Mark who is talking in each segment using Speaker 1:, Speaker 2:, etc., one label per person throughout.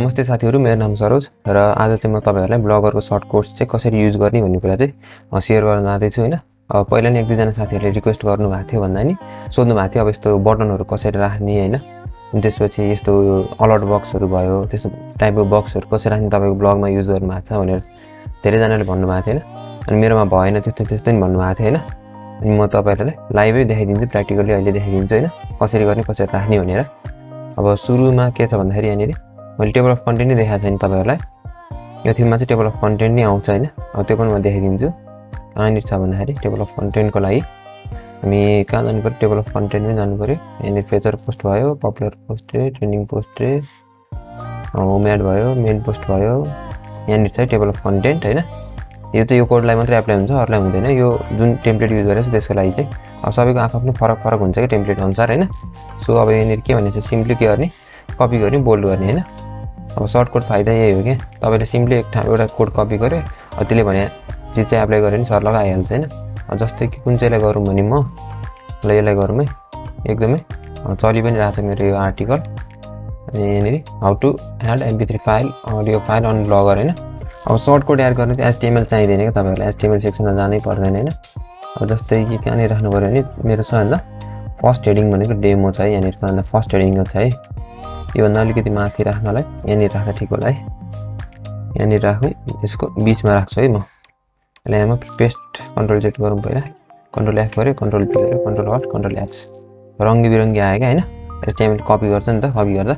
Speaker 1: नमस्ते साथीहरु, मेरो नाम सरोज र आज चाहिँ म तपाईहरुलाई ब्लगरको सर्ट कोड्स चाहिँ कसरी युज गर्ने भन्ने कुरा चाहिँ शेयर गर्न जाँदै छु हैन। अब पहिला नि एक दुई जना साथीहरुले रिक्वेस्ट गर्नु भएको थियो भन्दा नि सोध्नु भएको थियो अब यस्तो बटनहरु कसरी राख्ने हैन। अनि त्यसपछि यस्तो अलर्ट बक्सहरु भयो, त्यस्तो टाइपको बक्सहरु कसरी राख्ने तपाईको ब्लगमा युज गर्नु भएको छ भनेर धेरै जनाले भन्नु भएको थियो हैन। अनि मेरोमा भएन त्यस्तै नि भन्नु भएको थियो हैन। अनि म तपाईहरुलाई लाइभै देखाइदिन्छु, प्र्याक्टिकली अहिले देखाइदिन्छु हैन, कसरी गर्ने कसरी राख्ने भनेर। अब सुरुमा के छ भन्दाखेरि यहाँनेरि मैले टेबल अफ कन्टेन्ट नै देखाएको छैन तपाईहरुलाई। यो थिममा चाहिँ टेबल अफ कन्टेन्ट नै आउँछ हैन। अब त्यो पनि म देखाइदिन्छु। कहाँनिर छ भन्दाखेरि टेबल अफ कन्टेन्टको लागि हामी कहाँ जानु पर्यो, टेबल अफ कन्टेन्टमै जानु पर्यो। यहाँनिर फेचर पोस्ट भयो, popular post, trending post, home ad भयो, मेन पोस्ट भयो। यहाँनिर छ टेबल अफ कन्टेन्ट हैन। यो चाहिँ यो कोडलाई मात्रै एप्लाई हुन्छ, अरूलाई हुँदैन। यो जुन टेम्प्लेट युज गरेछ त्यसको लागि चाहिँ अब सबैको आफ्नो फरक हुन्छ के टेम्प्लेट अनुसार हैन। सो अब यहाँनिर के भनेछ सिम्पली के गर्ने, कपी गर्ने, बोल्ड गर्ने हैन। अब सर्टकट फाइदा यही हो के तपाईले सिम्पली एउटा कोड कपी गरे त्यसले भने चिज चाहिँ एप्लाई गरे नि सर्लग आइहाल्छ हैन। जस्तै कि कुन चाहिँलाई गरौँ भने म ल यसलाई गरौँ है। एकदमै चलि पनि रहेछ मेरो यो आर्टिकल। अनि यहाँनिर how to add mp3 file, audio file on Blogger हैन। अब सर्टकट एड गर्ने चाहिँ HTML चाहिँदैन के तपाईहरुलाई, HTML सेक्सनमा जानै पर्दैन हैन। अब जस्तै कि कहाँनिर राख्नु पर्यो भने मेरो सबैभन्दा फर्स्ट हेडिङ भनेको डेमो छ है। यहाँनिर सबैभन्दा फर्स्ट हेडिङ छ है। योभन्दा अलिकति माथि राख्नलाई यहाँनिर राख्दा ठिक होला है। यहाँनिर राखौँ, यसको बीचमा राख्छु है म। यसलाई यहाँ पेस्ट कन्ट्रोल Z गरौँ पहिला, कन्ट्रोल F गऱ्यो, कन्ट्रोल P गऱ्यो, कन्ट्रोल Alt, कन्ट्रोल X, रङ्गी बिरङ्गी आयो क्या हैन। HTML कपी गर्छ नि त, कपी गर्दा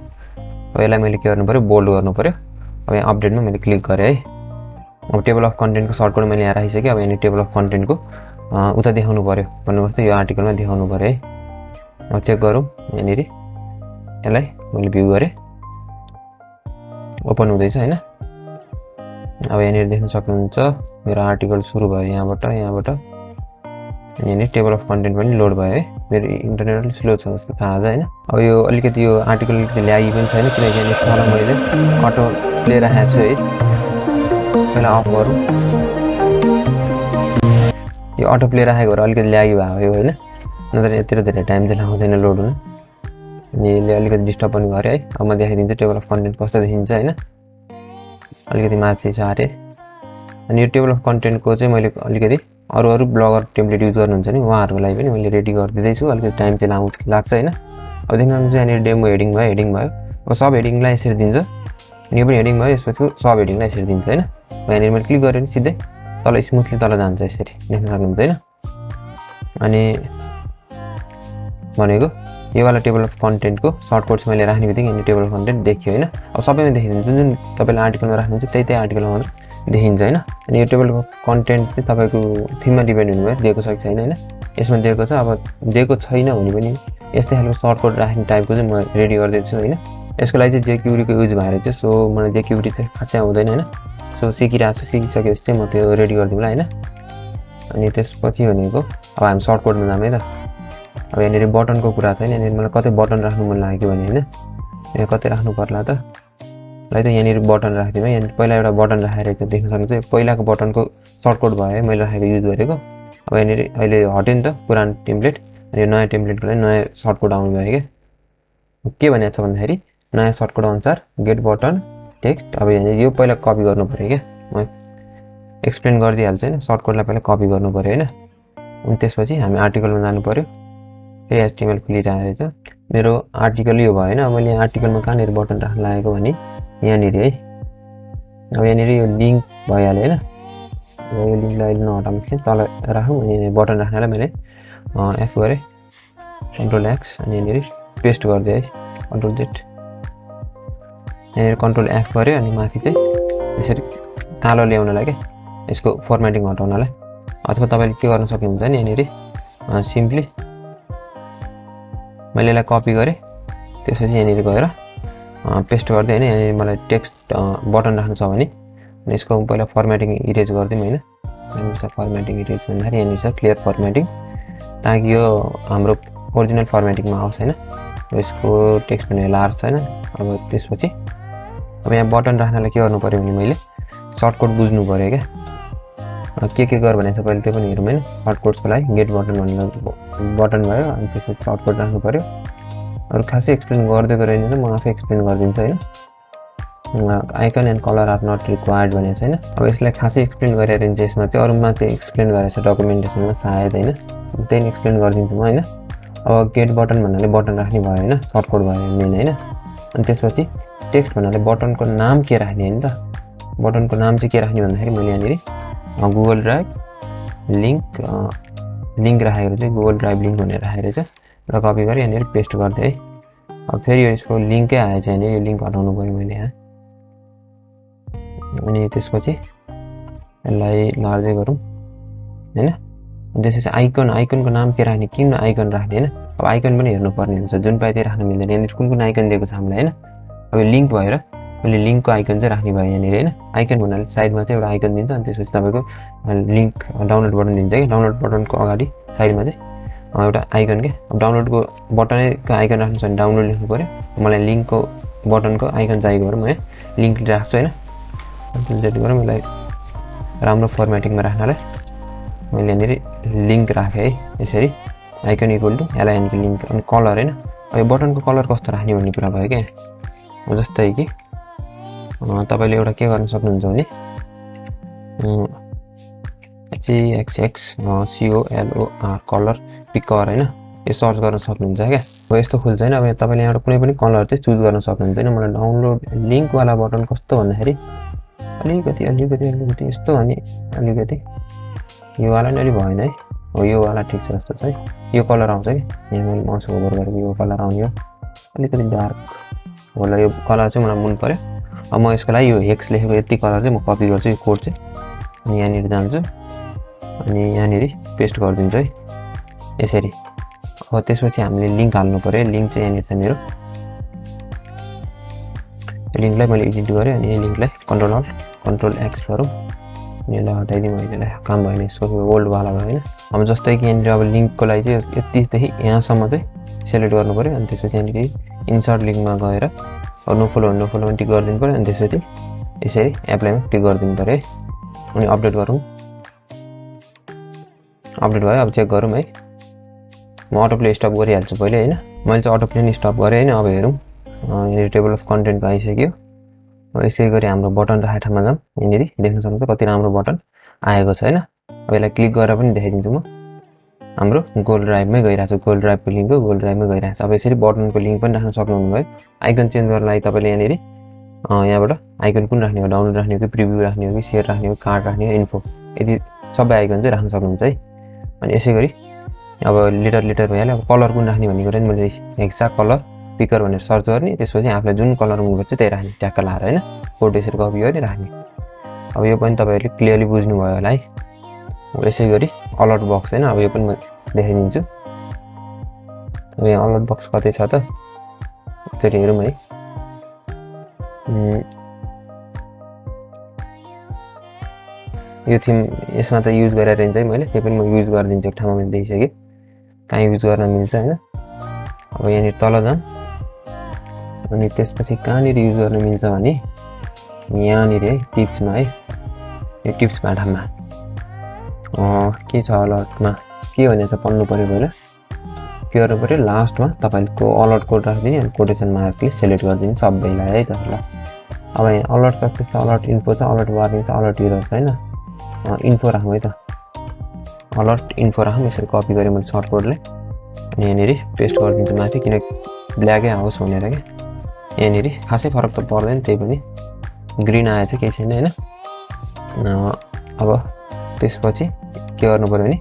Speaker 1: अब यसलाई मैले के गर्नु पर्यो, बोल्ड गर्नु पर्यो। अब यहाँ अपडेटमा मैले क्लिक गरेँ है। अब टेबल अफ कन्टेन्टको सर्टकट मैले यहाँ राखिसकेँ। अब यहाँ टेबल अफ कन्टेन्टको उता देखाउनु पर्यो भन्नुपर्छ, यो आर्टिकलमा देखाउनु पर्यो है। अब चेक गरौँ, यहाँनिर यसलाई मैले भ्यू गरेँ, ओपन हुँदैछ हैन। अब यहाँनिर देख्न सक्नुहुन्छ मेरो आर्टिकल सुरु भयो यहाँबाट। यहाँनिर टेबल अफ कन्टेन्ट पनि लोड भयो है। मेरो इन्टरनेट अलिक स्लो छ जस्तो थाहा छ हैन। अब यो अलिकति यो आर्टिकल अलिकति ल्यागी पनि छैन किनकि यहाँनिर तल मैले अटो प्ले राखेको छु है। पहिला अफ गरौँ, यो अटो प्ले राखेको भएर अलिकति ल्यागी भयो हैन, नत्र यतिर धेरै टाइम चाहिँ लाग्दैन लोड हुन। अनि यसले अलिकति डिस्टर्ब पनि गरे है। अब म देखाइदिन्छु टेबल अफ कन्टेन्ट कस्तो देखिन्छ हैन। अलिकति माथि छ अरे। अनि यो टेबल अफ कन्टेन्टको चाहिँ मैले अलिकति अरू ब्लगर टेम्प्लेट युज गर्नुहुन्छ नि उहाँहरूको लागि पनि मैले रेडी गरिदिँदैछु। अलिकति टाइम चाहिँ लाग्छ हैन। अब देख्नुहुन्छ यहाँनिर डेमो हेडिङ भयो। अब सब हेडिङलाई यसरी दिन्छ। अनि यो पनि हेडिङ भयो, यसपछि सब हेडिङलाई यसरी दिन्छ हैन। यहाँनिर मैले क्लिक गरेँ नि सिधै तल स्मुथली तल जान्छ, यसरी देख्न सक्नुहुन्छ हैन। अनि भनेको यो वाला टेबल अफ कन्टेन्टको सर्टकट्स मैले राख्ने बित्तिकै यहाँनिर टेबल अफ कन्टेन्ट देखियो हैन। अब सबैमा देखिन्छ, जुन तपाईले आर्टिकलमा राख्नुहुन्छ त्यही आर्टिकलमा मात्र देखिन्छ हैन। अनि यो टेबल अफ कन्टेन्ट चाहिँ तपाईको थिममा डिपेन्ड हुनुभयो, दिएको छ कि छैन हैन। यसमा दिएको छ, अब दिएको छैन भने पनि यस्तै खालको सर्टकट राख्ने टाइपको चाहिँ म रेडी गर्दैछु हैन। यसको लागि चाहिँ जेक्युरीको युज भएर चाहिँ सो मलाई जेक्युरी चाहिँ खासै आउँदैन हैन। सो सिकिरहेको छु, सिकिसकेपछि चाहिँ म त्यो रेडी गरिदिउँला हैन। अनि त्यसपछि भनेको अब हामी सर्टकटमा जाम है त। अब यहाँनिर बटनको कुरा छ, यहाँनिर मलाई कतै बटन राख्नु मन लाग्यो भने हैन, यहाँ कतै राख्नु पर्ला त। ल त यहाँनिर बटन राखिदिउँ है। यहाँनिर पहिला एउटा बटन राखेर चाहिँ देख्न सक्नुहुन्छ पहिलाको बटनको सर्टकट भयो है मैले राखेको युज गरेको। अब यहाँनिर अहिले हट्यो नि त पुरानो टेम्प्लेट, अनि यो नयाँ टेम्प्लेटको लागि नयाँ सर्टकट आउनु भयो के भनेको छ भन्दाखेरि नयाँ सर्टकट अनुसार गेट बटन टेक्स्ट। अब यहाँनिर यो पहिला कपी गर्नु पर्यो क्या, म एक्सप्लेन गरिदिइहाल्छु हैन। सर्टकटलाई पहिला कपी गर्नु पर्यो हैन। अनि त्यसपछि हामी आर्टिकलमा जानु पर्यो। फेरि HTML खुलिरहेको रहेछ मेरो आर्टिकल यो भयो हैन। अब मैले आर्टिकलमा कहाँनिर बटन राख्न लागेको भने यहाँनिर है। अब यहाँनिर यो लिङ्क भइहाल्यो हैन। यो लिङ्कलाई अहिले नहटाउँ कि तल राखौँ। अनि यहाँनिर बटन राख्नलाई मैले F गरेँ, कन्ट्रोल X, अनि यहाँनिर पेस्ट गरिदिएँ है, कन्ट्रोल Z। यहाँनिर कन्ट्रोल F गऱ्यो। अनि माथि चाहिँ यसरी कालो ल्याउनलाई क्या, यसको फर्मेटिङ हटाउनलाई। अथवा तपाईँले के गर्न सक्नुहुन्छ भने यहाँनिर सिम्पली मैले यसलाई कपी गरेँ, त्यसपछि यहाँनिर गएर पेस्ट गरिदिएँ हैन। यहाँनिर मलाई टेक्स्ट बटन राख्नु छ भने यसको पहिला फर्मेटिङ इरेज गरिदिउँ हैन। यहाँनिर छ फर्मेटिङ इरेज भन्दाखेरि यहाँनिर छ क्लियर फर्मेटिङ, ताकि यो हाम्रो ओरिजिनल फर्मेटिङमा आओस् हैन। यसको टेक्स्ट पनि लार्ज छ हैन। अब त्यसपछि अब यहाँ बटन राख्नलाई के गर्नु पर्यो भने मैले सर्टकट बुझ्नु पर्यो क्या। के गर भनेको छ पहिले त्यो पनि हेरौँ हैन। सर्टकट्सको लागि गेट बटन भन्ने बटन भयो, अनि त्यसपछि सर्टकट राख्नु पर्यो। अरु खासै एक्सप्लेन गर्दै रहेन, म आफै एक्सप्लेन गरिदिन्छु हैन। Icon and colour are not required भनेको छैन। अब यसलाई खासै एक्सप्लेन गरेर चाहिँ यसमा चाहिँ अरूमा चाहिँ एक्सप्लेन गरेको छ डकुमेन्टेसनमा सायद हैन, त्यही एक्सप्लेन गरिदिन्छु म हैन। अब गेट बटन भन्नाले बटन राख्ने भयो हैन, सर्टकट भयो मेन हैन। अनि त्यसपछि टेक्स्ट भन्नाले बटनको नाम के राख्ने हैन त, बटनको नाम चाहिँ के राख्ने भन्दाखेरि मैले यहाँनिर गुगल ड्राइभ लिङ्क राखेको चाहिँ गुगल ड्राइभ लिङ्क भनेर राखेको छ र कपी गरेर यहाँनिर पेस्ट गर्दै है। अब फेरि यसको लिङ्कै आएछ हैन, यो लिङ्क हटाउनु पर्यो मैले यहाँ। अनि त्यसपछि यसलाई लार्जै गरौँ हैन। त्यसपछि आइकनको नाम के राख्ने, किन आइकन राख्ने हैन। अब आइकन पनि हेर्नुपर्ने हुन्छ, जुन पाए त्यही राख्न मिल्दैन। यहाँनिर कुन आइकन दिएको छ हामीलाई हैन। अब यो लिङ्क भएर मैले लिङ्कको आइकन चाहिँ राख्ने भयो यहाँनिर हैन। आइकन भन्नाले साइडमा चाहिँ एउटा आइकन दिन्छ, अनि त्यसपछि तपाईँको लिङ्क डाउनलोड बटन दिन्छ कि, डाउनलोड बटनको अगाडि साइडमा चाहिँ एउटा आइकन के। अब डाउनलोडको बटनको आइकन राख्नु छ भने डाउनलोड लेख्नु पर्यो। मलाई लिङ्कको बटनको आइकन चाहिएको भएर म यहाँ लिङ्क राख्छु हैन। त्यति गरेर मलाई राम्रो फर्मेटिङमा राख्नलाई मैले यहाँनिर लिङ्क राखेँ है। यसरी आइकन इक्वल टु एलआइएनको लिङ्क। अनि कलर हैन, अब यो बटनको कलर कस्तो राख्ने भन्ने कुरा भयो क्या। जस्तै कि तपाईँले एउटा के गर्न सक्नुहुन्छ भने COLOR कलर पिकर हैन, यो सर्च गर्न सक्नुहुन्छ क्या। अब यस्तो खुल्छ हैन। अब तपाईँले यहाँ कुनै पनि कलर चाहिँ चुज गर्न सक्नुहुन्छ हैन। मलाई डाउनलोड लिङ्कवाला बटन कस्तो भन्दाखेरि अलिकति यस्तो अनि अलिकति योवाला नि अलि भएन है। हो योवाला ठिक छ जस्तो छ है। यो कलर आउँछ कि यहाँ मैले माउस ओभर गरेको यो कलर आउने हो, अलिकति डार्क होला यो कलर चाहिँ मलाई मन पर्यो। अब म यसको लागि यो हेक्स लेखेको यति कलर चाहिँ म कपी गर्छु, यो कोड चाहिँ अनि यहाँनिर जान्छु अनि यहाँनिर पेस्ट गरिदिन्छु है यसरी। अब त्यसपछि हामीले लिङ्क हाल्नु पर्यो। लिङ्क चाहिँ यहाँनिर छ मेरो, लिङ्कलाई मैले एडिट गरेँ अनि यो लिङ्कलाई कन्ट्रोल एक्स गरौँ अनि यसलाई हटाइदिउँ। यसलाई काम भएन, यसको ओल्डवाला भयो होइन। अब जस्तै कि यहाँनिर अब लिङ्कको लागि चाहिँ यतिदेखि यहाँसम्म चाहिँ सेलेक्ट गर्नु पऱ्यो। अनि त्यसपछि यहाँनिर इन्सर्ट लिङ्कमा गएर नो फलो टिक गरिदिनु पऱ्यो। अनि त्यसपछि यसरी एप्लाईमा टिक गरिदिनु पऱ्यो है। अनि अपडेट गरौँ, अपडेट भयो। अब चेक गरौँ है, म अटोप्ले स्टप गरिहाल्छु पहिले होइन। मैले चाहिँ अटोप्ले नि स्टप गरेँ होइन। अब हेरौँ यहाँनिर टेबल अफ कन्टेन्ट आइसक्यो। अब यसै गरी हाम्रो बटन राखेको ठाउँमा जाऊँ, यहाँनिर देख्न सक्नुहुन्छ कति राम्रो बटन आएको छ होइन। अब यसलाई क्लिक गरेर पनि देखाइदिन्छु म। हाम्रो गुगल ड्राइभमै गइरहेको छ, गुगल ड्राइभको लिङ्क गुगल ड्राइभमै गइरहेको छ। अब यसरी बटनको लिङ्क पनि राख्न सक्नुहुने भयो। आइकन चेन्ज गर्नलाई लागि तपाईँले यहाँनिर यहाँबाट आइकन कुन राख्ने हो, डाउनलोड राख्ने हो कि प्रिभ्यू राख्ने हो कि सेयर राख्ने हो, कार्ड राख्ने हो, इन्फो, यदि सबै आइकन चाहिँ राख्न सक्नुहुन्छ है। अनि यसै गरी अब लिटर भइहाल्यो। अब कलर कुन राख्ने भन्ने कुरा नि मैले हेक्सा कलर पिकर भनेर सर्च गर्ने, त्यसपछि आफूलाई जुन कलर मनपर्छ त्यही राख्ने, ट्याक्क लाएर होइन, फोटो यसरी कपी गरेर राख्ने। अब यो पनि तपाईँहरूले क्लियरली बुझ्नुभयो होला है। अब यसै गरी अलर्ट बक्स होइन, अब यो पनि म देखाइदिन्छु। अब यहाँ अलर्ट बक्स कतै छ त, एकचोटि हेरौँ है। यो थिम यसमा त युज गरेर रहेछ है मैले, त्यो पनि म युज गरिदिन्छु। एक ठाउँमा मैले देखिसकेँ कहाँ युज गर्न मिल्छ होइन। अब यहाँनिर तल जाऊँ अनि त्यसपछि कहाँनिर युज गर्न मिल्छ भने यहाँनिर है टिप्समा है, यो टिप्स भाटामा के छ अलर्टमा के भनेछ पढ्नु पऱ्यो पहिला, के गर्नु पऱ्यो लास्टमा तपाईँको अलर्ट कोड राखिदिने अनि कोटेसन मार्कले सेलेक्ट गरिदिने सबैलाई है त ल। अब यहाँ अलर्ट सक्सेस छ, अलर्ट इन्फो छ, अलर्ट वार्निङ छ, अलर्ट हिरो छ होइन। इन्फो राखौँ है त, अलर्ट इन्फो राखौँ। यसरी कपी गरेँ मैले सर्ट कोडले अनि यहाँनिर पेस्ट गरिदिन्छु माथि, किन ब्ल्याकै आओस् भनेर क्या। यहाँनिर खासै फरक त पर्दैन, त्यही पनि ग्रिन आएछ केही छैन होइन। अब त्यसपछि के गर्नु पऱ्यो भने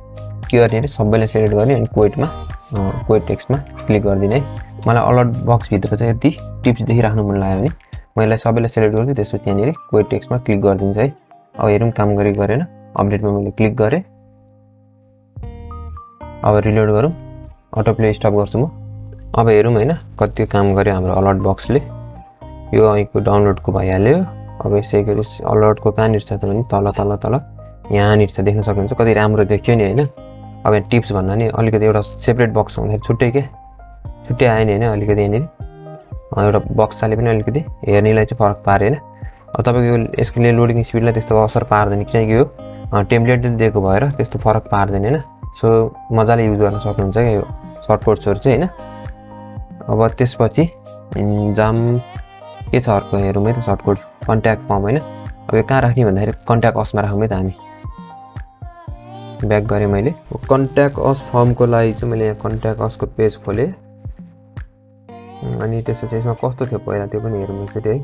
Speaker 1: के गर्ने, सबैलाई सेलेक्ट गर्ने अनि क्वेट टेक्स्टमा क्लिक गरिदिने है। मलाई अलर्ट बक्सभित्र चाहिँ यति टिप्सदेखि राख्नु मन लाग्यो भने म यसलाई सबैलाई सेलेक्ट गर्छु, त्यसपछि यहाँनिर क्वेट टेक्स्टमा क्लिक गरिदिन्छु है। अब हेरौँ काम गरेन, अपडेटमा मैले क्लिक गरेँ। अब रिलोड गरौँ, अटोप्ले स्टप गर्छु म। अब हेरौँ होइन कति काम गर्यो हाम्रो अलर्ट बक्सले। यो अहिलेको डाउनलोडको भइहाल्यो। अब यसै गरी अलर्टको कहाँनिर छ त भने तल यहाँनिर छ, देख्न सक्नुहुन्छ कति राम्रो देखियो नि होइन। अब यहाँ टिप्स भन्दा नि अलिकति एउटा सेपरेट बक्स हुँदाखेरि छुट्टै आयो नि होइन। अलिकति यहाँनिर एउटा बक्सले पनि अलिकति हेर्नेलाई चाहिँ फरक पार्यो होइन। अब तपाईँको यसले लोडिङ स्पिडलाई त्यस्तो असर पार्दैन, किनकि यो टेम्प्लेट दिएको भएर त्यस्तो फरक पार्दैन होइन। सो मजाले युज गर्न सक्नुहुन्छ क्या यो सर्टकट्सहरू चाहिँ होइन। अब त्यसपछि जाम के छ अर्को हेरौँ है त सर्टकोड कन्ट्याक्ट फर्म होइन। अब यो कहाँ राख्ने भन्दाखेरि कन्ट्याक्ट असमा राखौँ है त हामी। ब्याक गरेँ मैले। कन्ट्याक्ट अस फर्मको लागि चाहिँ मैले यहाँ कन्ट्याक्ट असको पेज खोलेँ अनि त्यसपछि यसमा कस्तो थियो पहिला त्यो पनि हेरौँ एकचोटि है।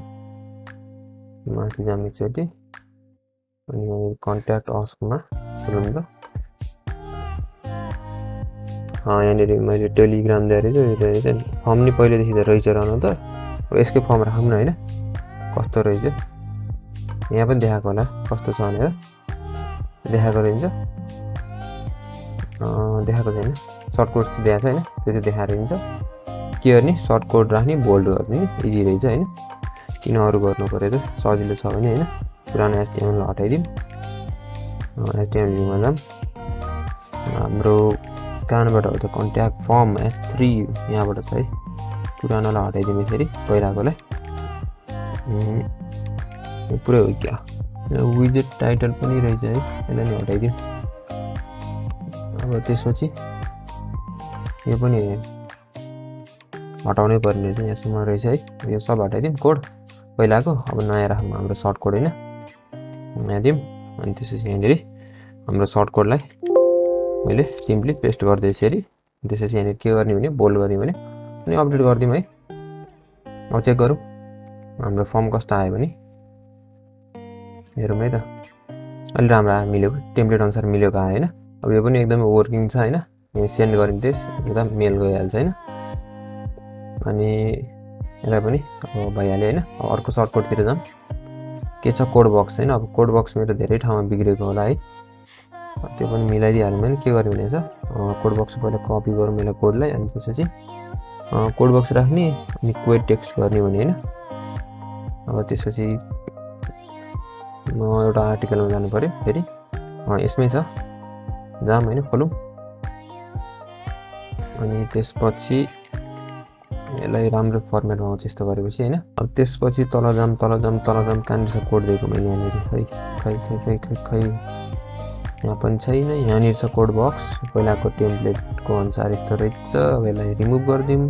Speaker 1: माथि जाउँ एकचोटि अनि यहाँनिर कन्ट्याक्ट असमा खोलौँ त। यहाँनिर मैले टेलिग्राम ल्याएर चाहिँ फर्म नि पहिलेदेखि त रहेछ रहन त। अब यसकै फर्म राखौँ न होइन कस्तो रहेछ यहाँ पनि देखाएको होला कस्तो छ भनेर। देखाएको रहन्छ देखाएको छैन सर्टकोड चाहिँ देखाएको छ होइन त्यो चाहिँ देखाएर हुन्छ। के गर्ने सर्टकोड राख्ने बोल्ड गर्ने नि इजी रहेछ होइन। किन अरू गर्नु पर्यो त सजिलो छ भने होइन। पुरानो एचटीएमएल हटाइदिउँ। एचटीएमएलमा जाऊँ हाम्रो कहाँबाट हो त कन्ट्याक्ट फर्म S3 यहाँबाट छ है। पुरानोलाई हटाइदिउँ यसरी पहिलाकोलाई पुरै हो क्या। विजेट टाइटल पनि रहेछ है यसलाई नि हटाइदिउँ। अब त्यसपछि यो पनि हटाउनै पर्ने रहेछ यहाँसम्म रहेछ है। यो सब हटाइदिउँ कोड पहिलाको। अब नयाँ राखौँ हाम्रो सर्टकोड होइन नयाँ दिउँ अनि त्यसपछि यहाँनिर हाम्रो सर्टकोडलाई मैले सिम्पली पेस्ट गर्दै यसरी। त्यसपछि यहाँनिर के गर्ने भने बोल्ड गर्ने भने अनि अपडेट गरिदिउँ है। अब चेक गरौँ हाम्रो फर्म कस्तो आयो भने हेरौँ है त। अलि राम्रो आयो मिलेको टेम्प्लेट अनुसार मिलेको आयो होइन। अब यो पनि एकदमै वर्किङ छ होइन। यहाँ सेन्ड गरिन् त्यस यता मेल गइहाल्छ होइन। अनि यसलाई पनि अब भइहाल्यो होइन। अब अर्को सर्टकोडतिर जाउँ के छ कोड बक्स होइन। अब कोड बक्स मेरो धेरै ठाउँमा बिग्रेको होला है त्यो पनि मिलाइदिइहाल्नु भने के गर्ने भनेछ कोड बक्स पहिला कपी गरौँ यसलाई कोडलाई अनि त्यसपछि कोड बक्स राख्ने अनि क्वेट टेक्स्ट गर्ने भने होइन। अब त्यसपछि एउटा आर्टिकलमा जानु पर्यो फेरि यसमै छ जाम होइन खोलौँ अनि त्यसपछि यसलाई राम्रो फर्मेटमा आउँछ यस्तो गरेपछि होइन। अब त्यसपछि तल जाम कहाँनिर छ कोड दिएको मैले यहाँनिर खै यहाँ पनि छैन। यहाँनिर छ कोड बक्स पहिलाको टेम्प्लेटको अनुसार यस्तो रहेछ। अब यसलाई रिमुभ गरिदिउँ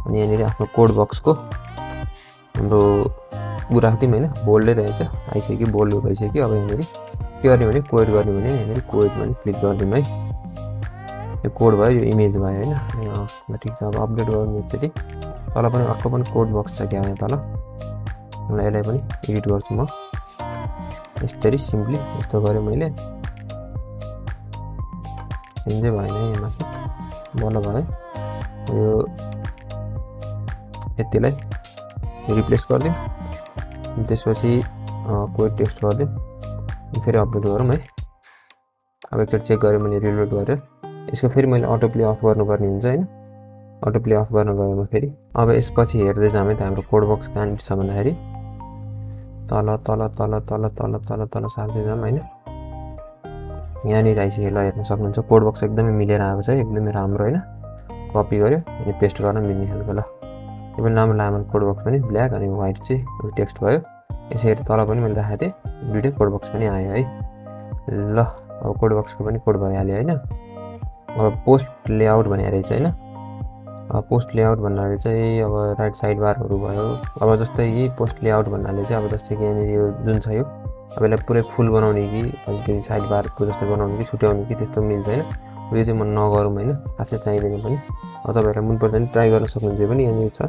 Speaker 1: अनि यहाँनिर आफ्नो कोड बक्सको हाम्रो ऊ राखिदिउँ होइन। बोल्डै रहेछ आइसक्यो बोल्ड भइसक्यो। अब यहाँनिर के गर्ने भने कोड गर्ने भने यहाँनिर कोड भने क्लिक गरिदिउँ है। यो कोड भयो यो इमेज भयो होइन। ठिक छ अब अपडेट गर्नु एकचोटि। तल पनि अर्को पनि कोड बक्स छ क्या यहाँ तल। यसलाई पनि एडिट गर्छु म यसरी सिम्पली यस्तो गरेँ मैले। चेन्जै भएन यहाँ माथि बल्ल भयो। यो यतिलाई रिप्लेस गरिदिउँ त्यसपछि कोड टेक्स्ट गरिदिउँ फेरि अपडेट गरौँ है। अब एकचोटि चेक गरेँ मैले रिलोड गरेर यसको फेरि मैले अटो प्ले अफ गर्नुपर्ने हुन्छ होइन। अटो प्ले अफ गर्न गएँ म फेरि। अब यसपछि हेर्दै जाऊँ है त हाम्रो कोड बक्स कहाँनिर छ भन्दाखेरि तल तल तल तल तल तल तल सार्दै जाऊँ होइन। यहाँनिर आइसक्यो ल हेर्न सक्नुहुन्छ कोड बक्स एकदमै मिलेर आएको छ है एकदमै राम्रो होइन। कपी गर्यो अनि पेस्ट गर्न मिल्ने खालको ल यो पनि राम्रो लाग्यो कोड बक्स पनि ब्ल्याक अनि व्हाइट चाहिँ टेक्स्ट भयो। यसरी तल पनि मैले राखेको थिएँ दुइटै कोड बक्स पनि आयो है। ल अब कोड बक्सको पनि कोड भइहाल्यो होइन। अब पोस्ट लेआउट भनेर रहेछ होइन। पोस्ट लेआउट भन्नाले चाहिँ अब राइट साइड बारहरू भयो। अब जस्तै यही पोस्ट लेआउट भन्नाले चाहिँ अब जस्तै कि यहाँनिर यो जुन छ यो अब यसलाई पुरै फुल बनाउने कि अलिकति साइड बारको जस्तो बनाउने कि छुट्याउने कि त्यस्तो मिल्छ होइन। यो चाहिँ म नगरौँ होइन खासै चाहिँदैन पनि। अब तपाईँहरूलाई मनपर्छ भने ट्राई गर्न सक्नुहुन्छ पनि यहाँनिर छ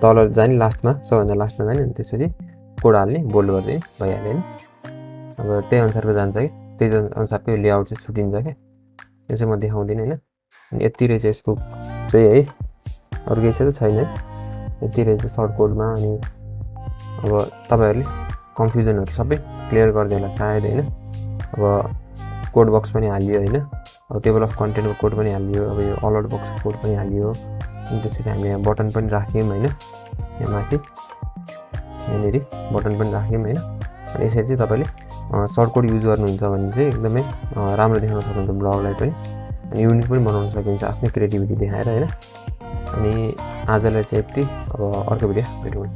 Speaker 1: तल जाने लास्टमा सबभन्दा लास्टमा जाने अनि त्यसपछि कोड हाल्ने बोल्ड गर्दै भइहाल्यो होइन। अब त्यही अनुसारको जान्छ कि त्यही अनुसारको लेआउट चाहिँ छुटिन्छ क्या त्यो चाहिँ म देखाउँदिनँ होइन। अनि यति रहेछ यसको चाहिँ है अरू केही छ त छैन है यति रहेछ सर्टकोडमा। अनि अब तपाईँहरूले कन्फ्युजनहरू सबै क्लियर गरिदियो होला सायद होइन। अब कोड बक्स पनि हालियो होइन। अब टेबल अफ कन्टेन्टको कोड पनि हालियो। अब यो अलर्ट बक्सको कोड पनि हालियो अनि त्यसपछि हामीले यहाँ बटन पनि राख्यौँ होइन। यहाँ माथि यहाँनिर बटन पनि राख्यौँ होइन। अनि यसरी चाहिँ तपाईँले सर्टकोड युज गर्नुहुन्छ भने चाहिँ एकदमै राम्रो देखाउन सक्नुहुन्छ ब्लगलाई पनि अनि युनिक पनि बनाउन सकिन्छ आफ्नै क्रिएटिभिटी देखाएर होइन। अनि आजलाई चाहिँ यति अब अर्को भिडियो भेटौँ।